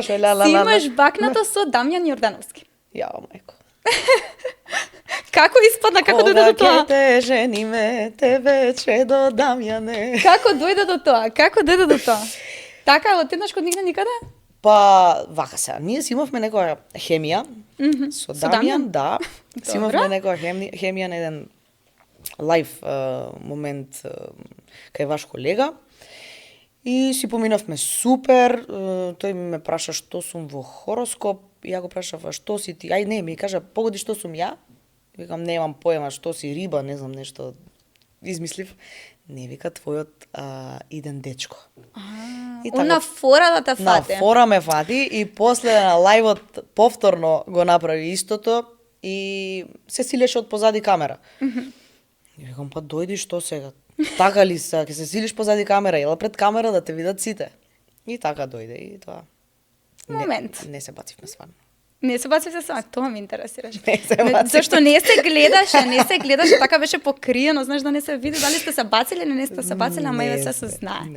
Си имаш бакнато со Дамјан Јордановски. Јао, мајко. Како испадна, како дојде до тоа? Кога ќе те жениме, те вече до Дамјане. Како дојде до тоа? Како дојде до тоа? Така, одеднаш код нигде никаде? Па, вака сега, ние си имавме некоја хемија со Со Дамјан, Дамјан? да. Си имавме некоја хемија на еден лайв момент кај ваш колега. И си поминавме супер, тој ме праша што сум во хороскоп, и ја го прашав, а што си ти? Ај не, ми кажа, погоди што сум ја? Викам, немам поема, што си риба, не знам нешто, измислив. Не, вика, твојот иден дечко. И на фора да те фате. На фора ме фати и после на лајвот повторно го направи истото и се силеше од позади камера. И викам, па дојди, што сега? Така ли са, ќе се силиш позади камера, ела пред камера да те видат сите. И така дојде и тоа. Момент. Не се бацивме сварно. Не се баци се сама, тоа ме интересираше. Не се бацивме. Зашто не се гледаше, така беше покриено, знаеш да не се види дали сте се бацили или не сте се бацили, ама и се знае. Не.